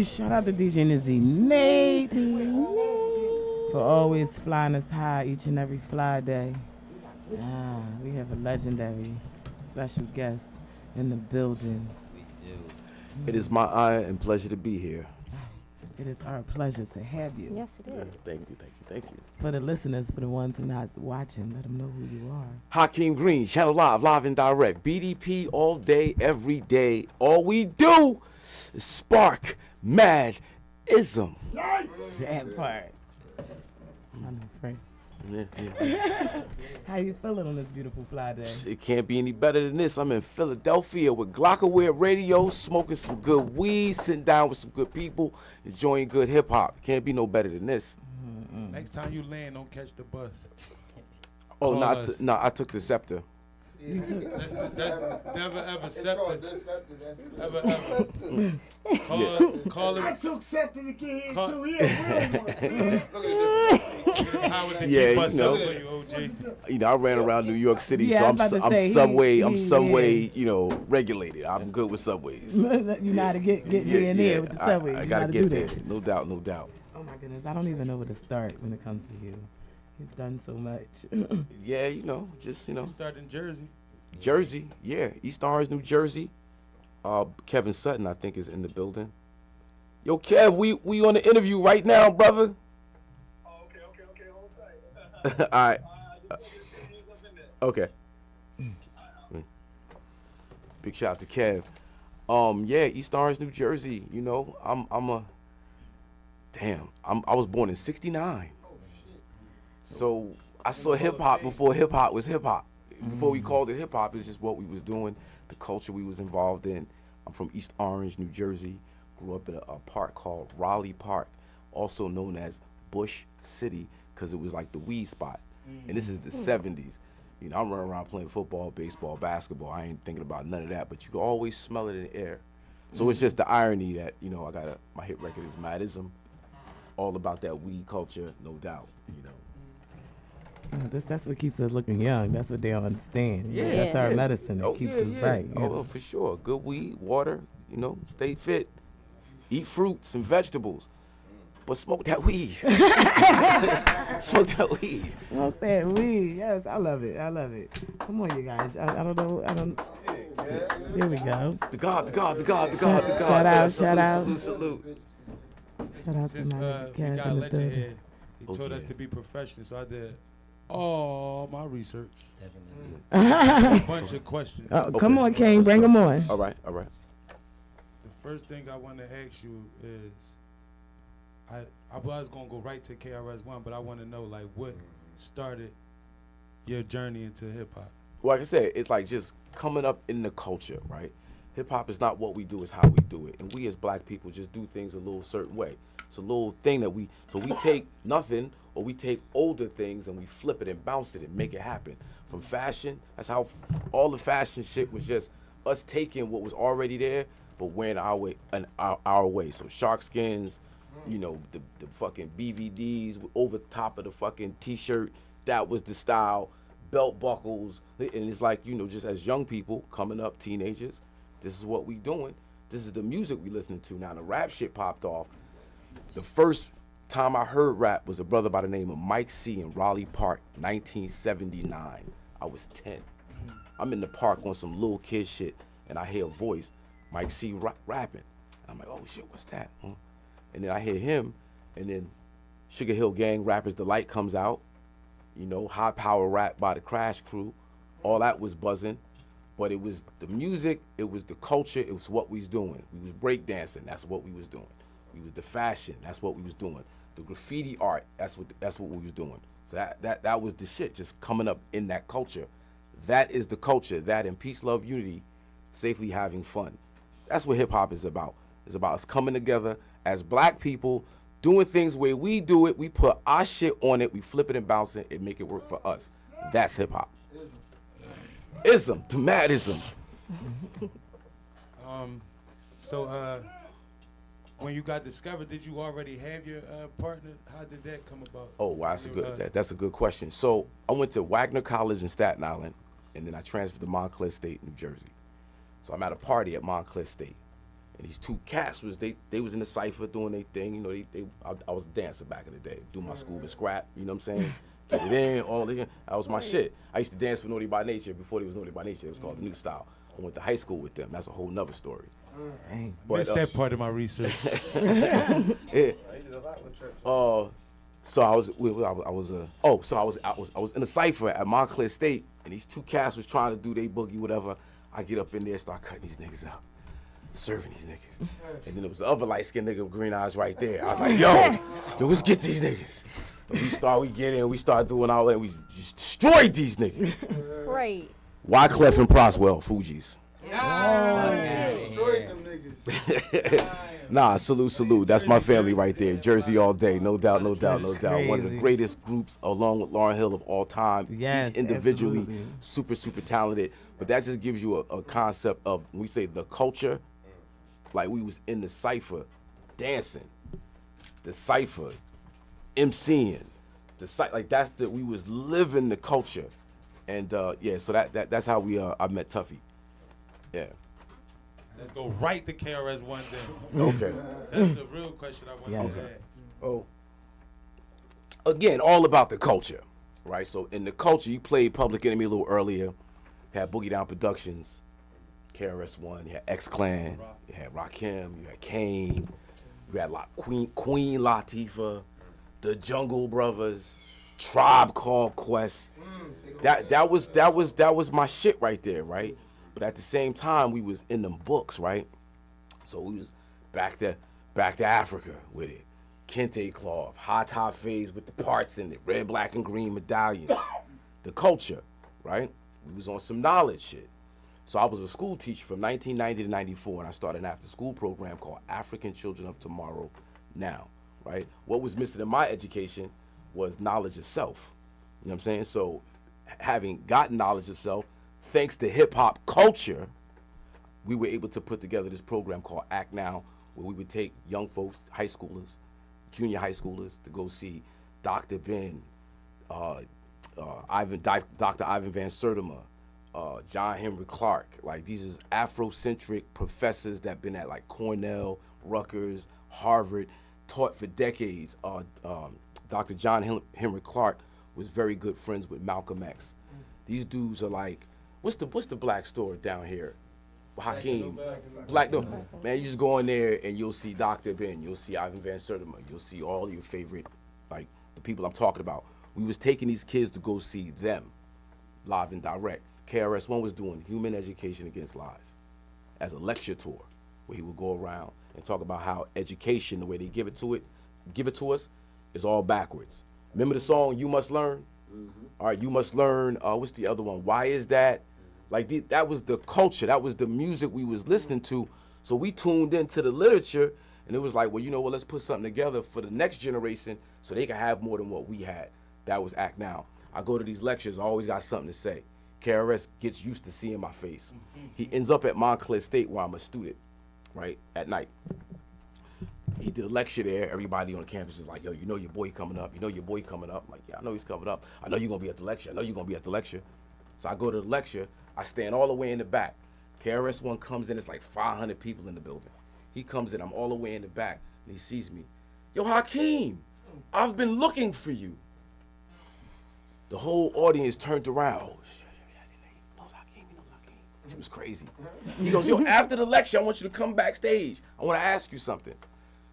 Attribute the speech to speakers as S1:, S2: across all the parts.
S1: Shout out to DJ Nizzy Nate for always flying us high each and every fly day. We have a legendary special guest in the building.
S2: We do.
S3: It is my honor and pleasure to be here.
S1: It is our pleasure to have you.
S4: Yes, it is.
S3: Thank you, thank you, thank you.
S1: For the listeners, for the ones who not watching, let them know who you are.
S3: Hakim Green, Channel Live, live and direct. BDP all day, every day. All we do is spark mad-ism.
S1: That part. I'm afraid.
S3: Yeah.
S1: How you feeling on this beautiful fly day?
S3: It can't be any better than this. I'm in Philadelphia with Glockaware Radio, smoking some good weed, sitting down with some good people, enjoying good hip-hop. Can't be no better than this.
S5: Next time you land, don't catch the bus.
S3: Oh, no, I took the Scepter.
S5: That's never ever Scepter. Ever. Call him.
S6: I took Scepter to get here too. He
S3: Yeah, you know, I ran around New York City, so I'm subway, you know, regulated. I'm good with subways.
S1: You know how to get in there with the subway.
S3: I gotta get there. No doubt, no doubt.
S1: Oh my goodness, I don't even know where to start when it comes to you. You've done so much.
S3: Yeah, you know, just, you know.
S5: You start in Jersey.
S3: Jersey, yeah. East Orange, New Jersey. Kevin Sutton, I think, is in the building. Yo, Kev, we on the interview right now, brother.
S6: Oh, okay. Hold tight.
S3: All right. Okay. Big shout out to Kev. Yeah, East Orange, New Jersey. You know, I was born in '69. So I saw hip hop before hip hop was hip hop. Before we called it hip hop, it's just what we was doing, the culture we was involved in. I'm from East Orange, New Jersey. Grew up in a park called Raleigh Park, also known as Bush City, because it was like the weed spot. And this is the '70s. You know, I'm running around playing football, baseball, basketball. I ain't thinking about none of that, but you can always smell it in the air. So it's just the irony that, you know, my hit record is Madism, all about that weed culture, no doubt, you know.
S1: That's what keeps us looking young. That's what they don't understand.
S3: Yeah.
S1: That's our medicine that keeps us bright.
S3: Oh, for sure. Good weed, water, you know, stay fit. Eat fruits and vegetables. But smoke that weed. Smoke that weed.
S1: Smoke that weed. Yes, I love it. Come on, you guys. I don't know. There we go.
S3: The God.
S1: Shout out.
S3: Salute.
S1: Shout out
S5: Since
S1: to my
S5: we
S1: cat
S5: got
S1: in the
S5: Legend
S1: building.
S5: here, he told us to be professional, so I did all my research.
S2: Definitely.
S5: A bunch of questions.
S1: Come on, Kane. Bring them on.
S3: All right.
S5: The first thing I want to ask you is, I was going to go right to KRS-One, but I want to know, like, what started your journey into hip-hop?
S3: Like I said, it's like just coming up in the culture, right? Hip-hop is not what we do, it's how we do it. And we as black people just do things a little certain way. It's a little thing that we take nothing, or we take older things and we flip it and bounce it and make it happen. From fashion, that's how all the fashion shit was just us taking what was already there, but wearing our way. So shark skins, you know, the fucking BVDs over top of the fucking t-shirt, that was the style, belt buckles, and it's like, you know, just as young people coming up, teenagers, this is what we doing. This is the music we listening to. Now the rap shit popped off. The first time I heard rap was a brother by the name of Mike C in Raleigh Park, 1979. I was 10. I'm in the park on some little kid shit, and I hear a voice, Mike C rapping. I'm like, oh shit, what's that? Huh? And then I hear him, and then Sugar Hill Gang Rappers Delight comes out. You know, high power rap by the Crash Crew. All that was buzzing. But it was the music, it was the culture, it was what we was doing. We was breakdancing, that's what we was doing. We was the fashion, that's what we was doing. The graffiti art, that's what we was doing. So that was the shit, just coming up in that culture. That is the culture, that and peace, love, unity, safely having fun. That's what hip hop is about. It's about us coming together as black people, doing things the way we do it. We put our shit on it, we flip it and bounce it, and make it work for us. That's hip hop. Ism, the madism.
S5: When you got discovered, did you already have your partner? How did that come about?
S3: Oh, wow, that's a good question. So I went to Wagner College in Staten Island, and then I transferred to Montclair State, New Jersey. So I'm at a party at Montclair State, And these two cats they was in the cypher doing their thing. You know, I was a dancer back in the day, do my school and scrap. You know what I'm saying? Get it in, all that was my shit. I used to dance for Naughty by Nature before they was Naughty by Nature. It was called the New Style. I went to high school with them. That's a whole nother story.
S5: But missed that part of my research.
S3: Yeah. So I was in a cipher at Montclair State, and these two cats was trying to do their boogie, whatever. I get up in there, start cutting these niggas out, serving these niggas. And then there was the other light-skinned nigga with green eyes right there. I was like, yo, let's get these niggas. And we get in, we start doing all that, we just destroyed these niggas.
S4: Right.
S3: Wyclef and Proswell, Fugees.
S6: Destroyed them niggas.
S3: Nah, salute. That's my family right there. Jersey all day, no doubt. One of the greatest groups, along with Lauryn Hill, of all time.
S1: Yes,
S3: each individually,
S1: absolutely.
S3: super talented. But that just gives you a concept of, when we say the culture, like we was in the cypher, dancing, the cypher, MCing, we was living the culture, and yeah. So that's how I met Tuffy. Yeah.
S5: Let's go right to KRS-One then.
S3: Okay.
S5: That's the real question I want to ask.
S3: Oh. Again, all about the culture, right? So in the culture, you played Public Enemy a little earlier. Had Boogie Down Productions, KRS-One. You had X-Clan. You had Rakim. You had Kane. You had Queen Latifah, the Jungle Brothers, Tribe Called Quest. That was my shit right there, right? But at the same time, we was in them books, right? So we was back to Africa with it. Kente cloth, high top phase with the parts in it, red, black, and green medallions. The culture, right? We was on some knowledge shit. So I was a school teacher from 1990 to 94, and I started an after-school program called African Children of Tomorrow Now, right? What was missing in my education was knowledge of self. You know what I'm saying? So having gotten knowledge of self, thanks to hip-hop culture, we were able to put together this program called Act Now, where we would take young folks, high schoolers, junior high schoolers, to go see Dr. Ben, Dr. Ivan Van Sertima, John Henry Clark. Like, these is Afrocentric professors that been at like Cornell, Rutgers, Harvard, taught for decades. Dr. John Henry Clark was very good friends with Malcolm X. These dudes are like, what's the black store down here? Hakim. Black no. Man, you just go in there and you'll see Dr. Ben, you'll see Ivan Van Sertima, you'll see all your favorite, like the people I'm talking about. We was taking these kids to go see them live and direct. KRS-One was doing Human Education Against Lies as a lecture tour, where he would go around and talk about how education, the way they give it to us, is all backwards. Remember the song You Must Learn? All right, You Must Learn, what's the other one? Why Is That? Like, that was the culture, that was the music we was listening to. So we tuned into the literature, and it was like, well, you know what, let's put something together for the next generation so they can have more than what we had. That was Act Now. I go to these lectures, I always got something to say. KRS gets used to seeing my face. He ends up at Montclair State, where I'm a student, right, at night. He did a lecture there. Everybody on the campus is like, yo, you know your boy coming up. You know your boy coming up. I'm like, yeah, I know he's coming up. I know you're going to be at the lecture. I know you're going to be at the lecture. So I go to the lecture. I stand all the way in the back. KRS-One comes in. It's like 500 people in the building. He comes in. I'm all the way in the back. And he sees me. Yo, Hakim, I've been looking for you. The whole audience turned around. Oh, shit. He knows Hakim. She was crazy. He goes, yo, after the lecture, I want you to come backstage. I want to ask you something.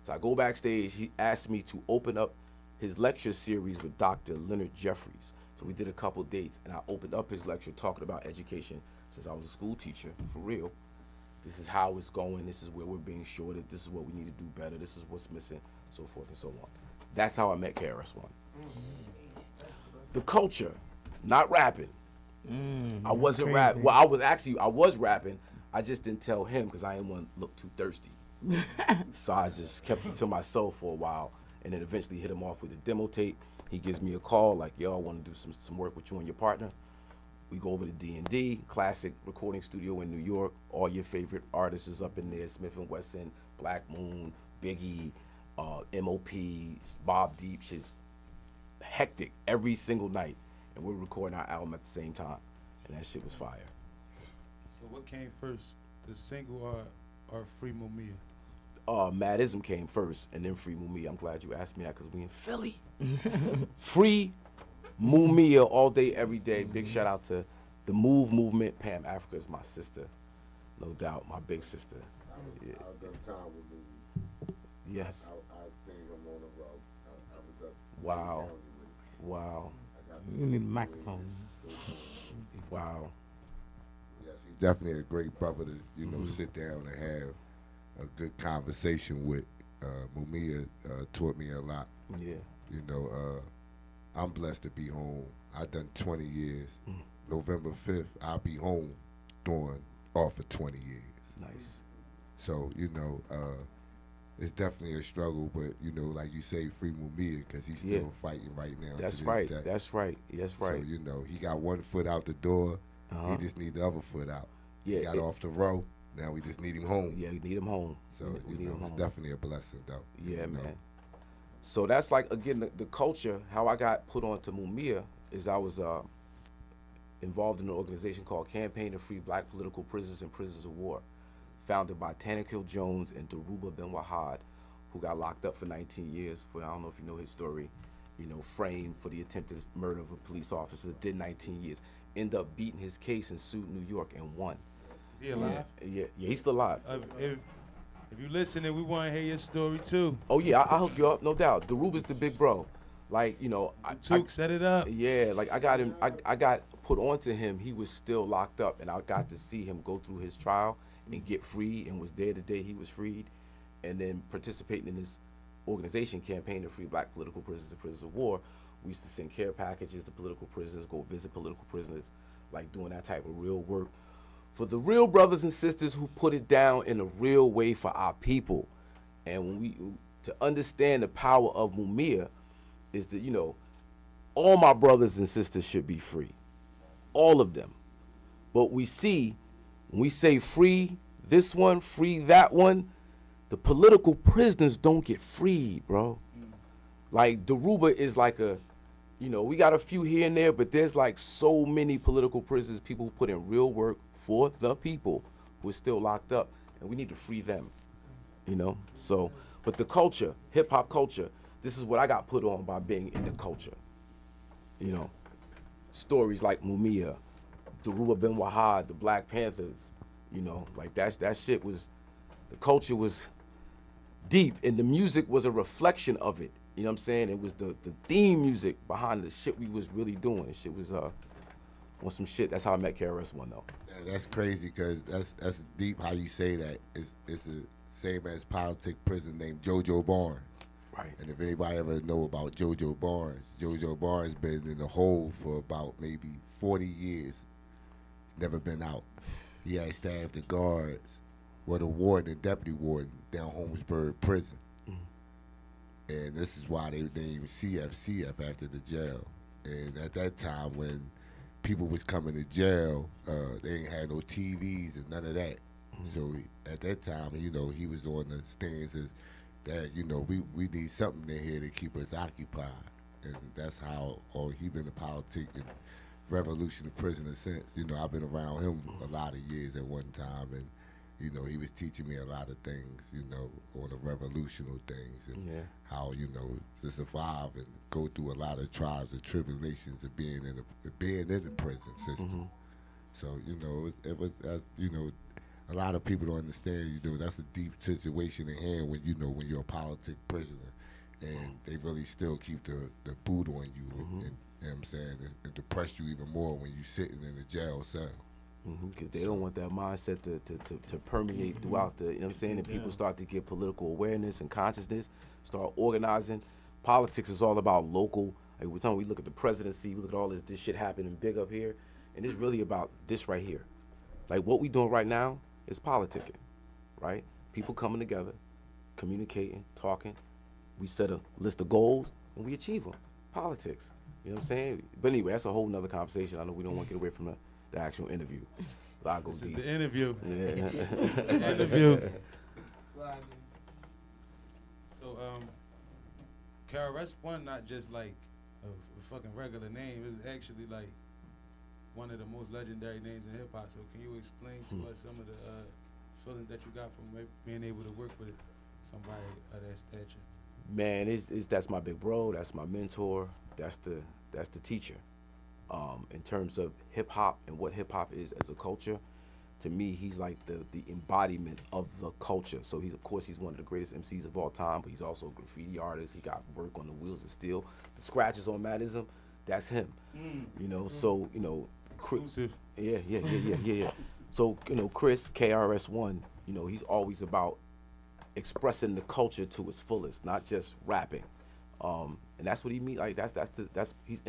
S3: So I go backstage. He asked me to open up his lecture series with Dr. Leonard Jeffries. So we did a couple dates, and I opened up his lecture talking about education. Since I was a school teacher, for real, this is how it's going. This is where we're being shorted. This is what we need to do better. This is what's missing, so forth and so on. That's how I met KRS-One. The culture, not rapping. I wasn't rapping. Well, I was rapping. I just didn't tell him because I didn't want to look too thirsty. So I just kept it to myself for a while, and then eventually hit him off with a demo tape. He gives me a call like, yo, I want to do some work with you and your partner. We go over to D&D, classic recording studio in New York. All your favorite artists is up in there, Smith & Wesson, Black Moon, Biggie, MOP, Bob Deep. Shit's hectic every single night. And we're recording our album at the same time. And that shit was fire.
S5: So what came first, the single or or Free Mumia?
S3: Madism came first, and then Free Mumia. I'm glad you asked me that because we in Philly. Free Mumia all day, every day. Big shout out to the Move movement. Pam Africa is my sister, no doubt, my big sister. Yeah.
S2: I've done time with Movie.
S3: Yes.
S2: I've seen him on the road. I was up.
S3: Wow.
S2: County with him.
S3: Wow.
S2: I got to
S1: You
S2: see
S1: need a
S2: him
S1: microphone.
S2: so
S3: Wow.
S2: yes, he's definitely a great brother to sit down and have a good conversation with. Mumia taught me a lot.
S3: Yeah.
S2: I'm blessed to be home. I've done 20 years. November 5th, I'll be home doing off for 20 years.
S3: Nice.
S2: So, it's definitely a struggle, but, like you say, Free Mumia, because he's still fighting right now.
S3: That's
S2: to
S3: right.
S2: this day.
S3: That's right. That's right.
S2: So, he got one foot out the door.
S3: Uh-huh.
S2: He just need the other foot out.
S3: Yeah,
S2: He got off the row. Now we just need him home.
S3: Yeah, we need him home.
S2: So,
S3: we need him
S2: it's
S3: home.
S2: definitely a blessing, though.
S3: Yeah, man. So that's like, again, the culture. How I got put on to Mumia is I was involved in an organization called Campaign to Free Black Political Prisoners and Prisoners of War, founded by Tanakil Jones and Daruba Ben Wahad, who got locked up for 19 years for, I don't know if you know his story, framed for the attempted murder of a police officer, did 19 years, ended up beating his case and sued New York and won.
S5: Is he alive?
S3: Yeah, he's still alive.
S5: If you listening, we want to hear your story too.
S3: Oh yeah, I'll hook you up, no doubt. Daruba's the big bro. Like,
S5: Took set it up.
S3: Yeah, like I got him, I got put onto him. He was still locked up, and I got to see him go through his trial and get free, and was there the day he was freed, and then participating in this organization, Campaign to Free Black Political Prisoners and Prisoners of War. We used to send care packages to political prisoners, go visit political prisoners, like doing that type of real work for the real brothers and sisters who put it down in a real way for our people. And when to understand the power of Mumia is that, all my brothers and sisters should be free. All of them. But we see, when we say free this one, free that one, the political prisoners don't get freed, bro. Like, Daruba is like we got a few here and there, but there's like so many political prisoners, people who put in real work for the people who are still locked up, and we need to free them, So, but the culture, hip hop culture, this is what I got put on by being in the culture. Stories like Mumia, Daruba Ben Wahad, the Black Panthers, like that shit was, the culture was deep, and the music was a reflection of it. You know what I'm saying? It was the theme music behind the shit we was really doing. The shit was on some shit. That's how I met KRS-One though.
S2: That's crazy, because that's deep how you say that. It's the same as politic prison named JoJo Barnes.
S3: Right.
S2: And if anybody ever know about JoJo Barnes been in the hole for about maybe 40 years, never been out. He had staffed the guards, the warden and deputy warden down Holmesburg prison. And this is why they named CF after the jail. And at that time, when people was coming to jail, they ain't had no TVs and none of that. So at that time, he was on the stances that, we need something in here to keep us occupied. And that's how, he been in politics and revolution of prisoner since. I've been around him a lot of years at one time, and he was teaching me a lot of things, on the revolutionary things, and how, to survive and go through a lot of trials and tribulations of being in the prison system. So, it was, as a lot of people don't understand, that's a deep situation in hand when, when you're a politic prisoner, and they really still keep the boot on you, and you know what I'm saying, and depress you even more when you're sitting in a jail cell.
S3: Because they don't want that mindset to permeate throughout the, you know what I'm saying? And people start to get political awareness and consciousness, start organizing. Politics is all about local. Like we're talking, we look at the presidency, we look at all this shit happening big up here, and it's really about this right here. Like what we doing right now is politicking, right? People coming together, communicating, talking. We set a list of goals and we achieve them. Politics, you know what I'm saying? But anyway, that's a whole nother conversation. I know we don't want to get away from the actual interview.
S5: This is the interview.
S3: Yeah.
S5: Interview. So, KRS-One not just like a fucking regular name. It's actually like one of the most legendary names in hip hop. So, can you explain to us some of the feeling that you got from being able to work with somebody of that stature?
S3: Man, that's my big bro. That's my mentor. That's the teacher. In terms of hip hop and what hip hop is as a culture, to me, he's like the embodiment of the culture. So of course he's one of the greatest MCs of all time, but he's also a graffiti artist. He got work on the Wheels of Steel. The scratches on Madism, that's him. You know, so
S5: Exclusive.
S3: Yeah. So Chris, KRS-One, he's always about expressing the culture to its fullest, not just rapping. And that's what he mean. Like he's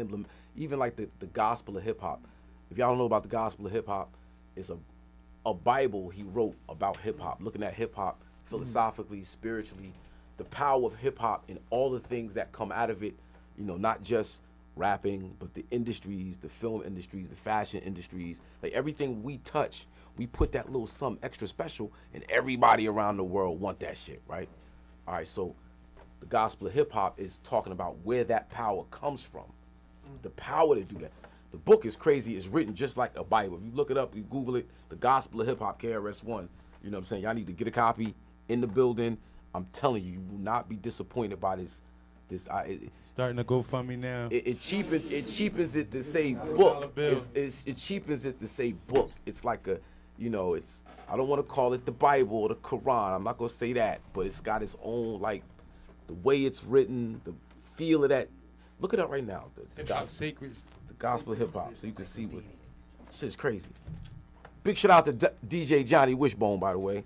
S3: even like the gospel of hip hop. If y'all don't know about the gospel of hip hop, it's a Bible he wrote about hip hop, looking at hip hop philosophically, spiritually, the power of hip hop and all the things that come out of it. Not just rapping, but the industries, the film industries, the fashion industries, like everything we touch, we put that little something extra special, and everybody around the world want that shit, right? All right, so the gospel of hip hop is talking about where that power comes from, the power to do that. The book is crazy. It's written just like a Bible. If you look it up, you Google it, the gospel of hip hop, KRS-One. You know what I'm saying? Y'all need to get a copy in the building. I'm telling you, you will not be disappointed by this.
S5: Starting to go for me now.
S3: It cheapens it to say book. It cheapens it to say book. It's like it's. I don't want to call it the Bible or the Quran. I'm not gonna say that, but it's got its own, like, the way it's written, the feel of that. Look it up right now. The gospel of hip hop, so you can see what shit's crazy. Big shout out to DJ Johnny Wishbone, by the way.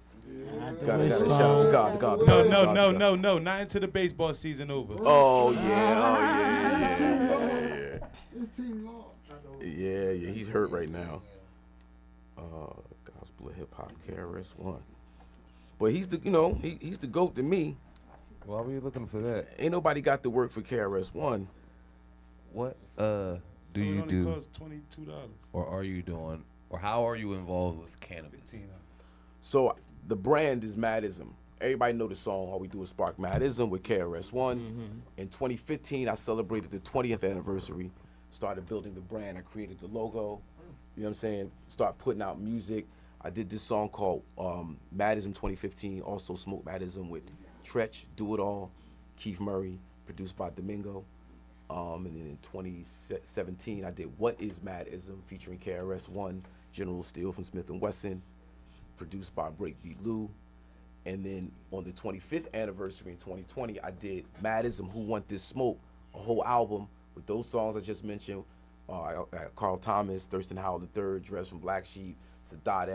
S3: Got a shout out to God.
S5: No, not until the baseball season over.
S3: Oh yeah.
S2: This team lost.
S3: Yeah, he's hurt right now. Gospel of hip hop, KRS-One. But he's he's the GOAT to me.
S6: Why were you looking for that?
S3: Ain't nobody got to work for KRS-One.
S6: What do you do?
S5: It only costs $22.
S6: Or are you doing? Or how are you involved with cannabis?
S5: $15.
S3: So the brand is Madism. Everybody know the song All We Do Is Spark Madism with KRS-One. In 2015, I celebrated the 20th anniversary. Started building the brand. I created the logo. You know what I'm saying? Start putting out music. I did this song called Madism 2015. Also Smoke Madism with Tretch, Do It All, Keith Murray, produced by Domingo. And then in 2017, I did What Is Madism featuring KRS-One, General Steele from Smith & Wesson, produced by Breakbeat Lou. And then on the 25th anniversary in 2020, I did Madism, Who Want This Smoke, a whole album with those songs I just mentioned. Carl Thomas, Thurston Howell III, Dress from Black Sheep, Sadat